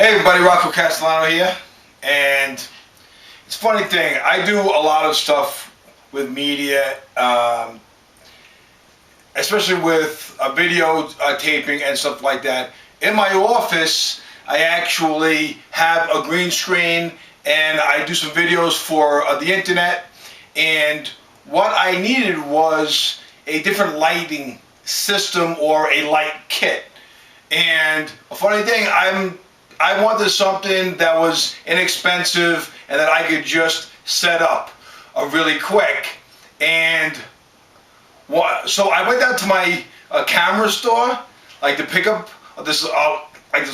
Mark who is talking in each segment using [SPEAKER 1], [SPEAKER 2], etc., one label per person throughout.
[SPEAKER 1] Hey everybody, Rocco Castellano here, and it's a funny thing, I do a lot of stuff with media, especially with video taping and stuff like that. In my office, I actually have a green screen and I do some videos for the internet, and what I needed was a different lighting system or a light kit. And a funny thing, I wanted something that was inexpensive and that I could just set up really quick. And so I went down to my camera store, like to pick up this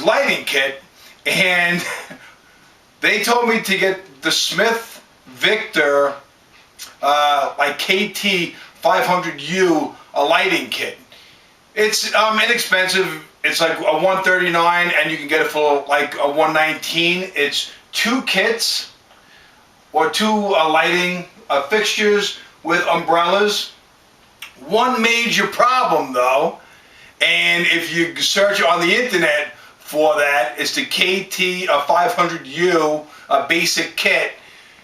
[SPEAKER 1] lighting kit, and they told me to get the Smith Victor like KT500U lighting kit. It's inexpensive. It's like a $139 and you can get it for like a $119. It's 2 kits or 2 lighting fixtures with umbrellas. One major problem though, and if you search on the internet for that, it's the KT500U basic kit,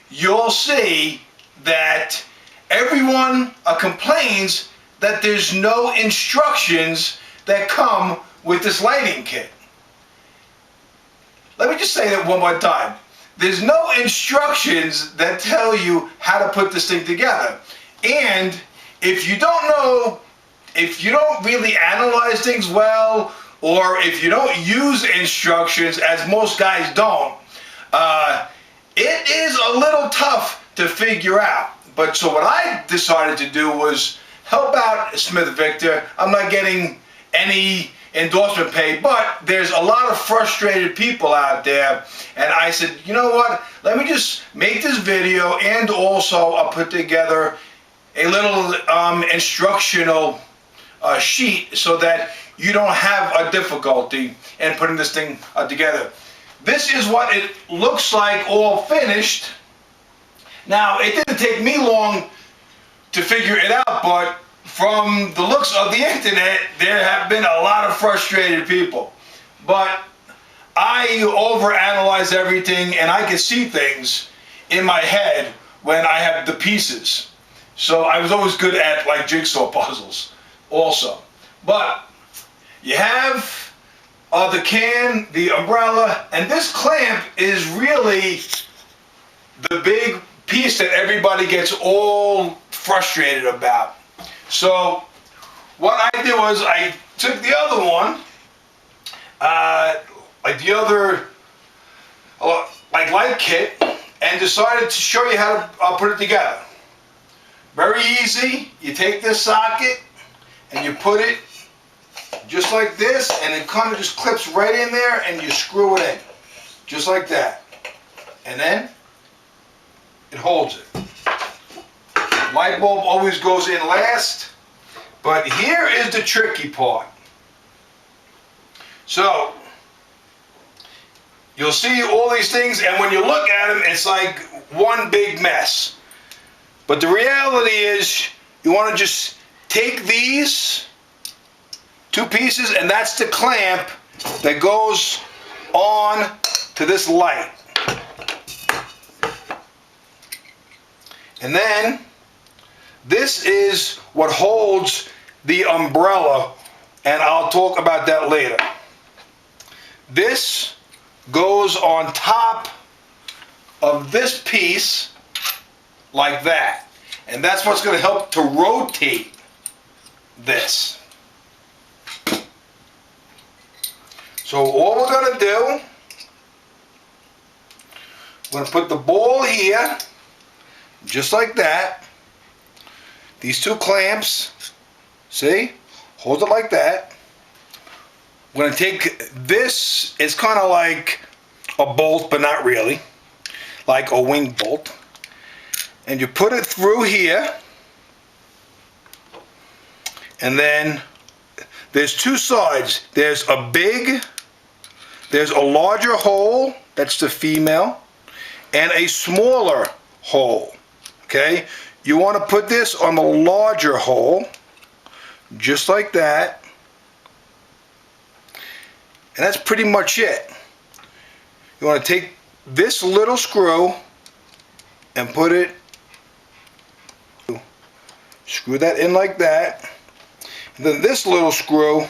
[SPEAKER 1] you'll see that everyone complains that there's no instructions that come with this lighting kit. Let me just say that one more time. There's no instructions that tell you how to put this thing together. And if you don't know, if you don't really analyze things well, or if you don't use instructions, as most guys don't, it is a little tough to figure out. But so what I decided to do was help out Smith Victor. I'm not getting any endorsement pay, but there's a lot of frustrated people out there, and I said, you know what, let me just make this video and also I'll put together a little instructional sheet so that you don't have a difficulty in putting this thing together. This is what it looks like all finished. Now, it didn't take me long to figure it out, but from the looks of the internet, there have been a lot of frustrated people. But I overanalyze everything, and I can see things in my head when I have the pieces. So I was always good at like jigsaw puzzles also. But you have the can, the umbrella, and this clamp is really the big piece that everybody gets all frustrated about. So what I did was I took the other one, like the other like light kit, and decided to show you how to put it together. Very easy. You take this socket and you put it just like this, and it kind of just clips right in there, and you screw it in just like that, and then it holds it. Light bulb always goes in last, but here is the tricky part. So you'll see all these things, and when you look at them, it's like one big mess. But the reality is, you want to just take these 2 pieces, and that's the clamp that goes on to this light. And then this is what holds the umbrella, and I'll talk about that later. This goes on top of this piece like that, and that's what's going to help to rotate this. So all we're going to do, we're going to put the ball here just like that. These 2 clamps, see, hold it like that. We're going to take this, it's kind of like a bolt, but not really, like a wing bolt, and you put it through here, and then there's 2 sides. There's a larger hole, that's the female, and a smaller hole, okay? You want to put this on the larger hole, just like that, and that's pretty much it. You want to take this little screw and put it, screw that in like that. And then this little screw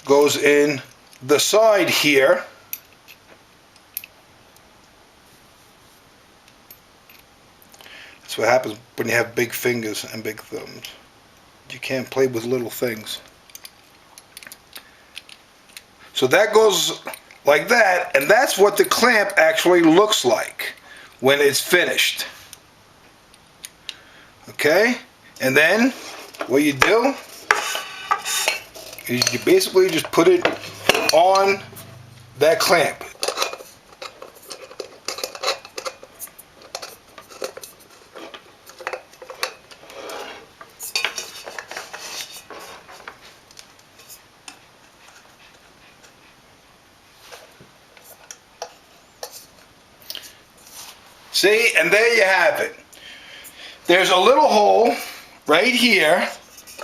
[SPEAKER 1] goes in the side here. That's what happens when you have big fingers and big thumbs. You can't play with little things. So that goes like that, and that's what the clamp actually looks like when it's finished. Okay? And then what you do is you basically just put it on that clamp. See, and there you have it. There's a little hole right here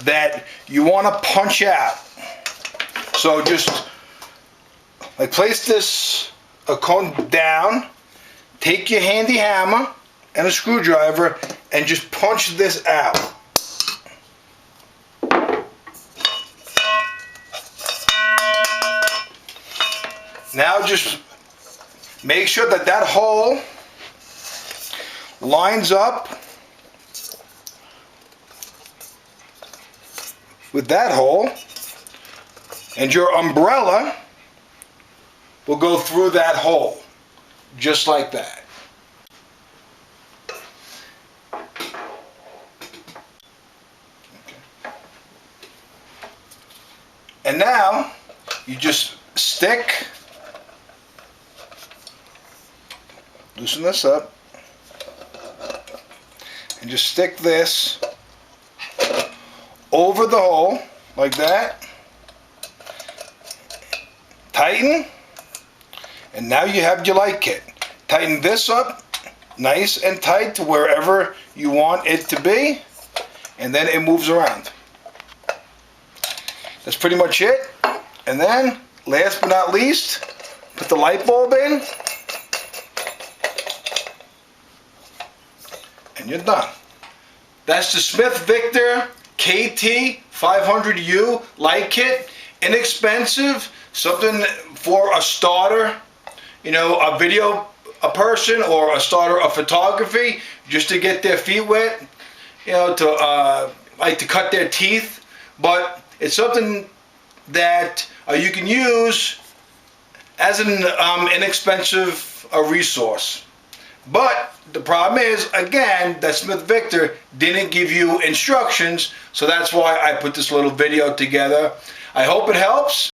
[SPEAKER 1] that you want to punch out. So just like place this cone down, take your handy hammer and a screwdriver and just punch this out. Now just make sure that that hole lines up with that hole, and your umbrella will go through that hole just like that. And now you just stick, loosen this up, and just stick this over the hole like that. Tighten, and now you have your light kit. Tighten this up nice and tight to wherever you want it to be, and then it moves around. That's pretty much it. And then, last but not least, put the light bulb in, and you're done. That's the Smith Victor KT500U light kit. Inexpensive, something for a starter, you know, a person or a starter of photography, just to get their feet wet, you know, to like to cut their teeth. But it's something that you can use as an inexpensive resource. But the problem is, again, that Smith Victor didn't give you instructions, so that's why I put this little video together. I hope it helps.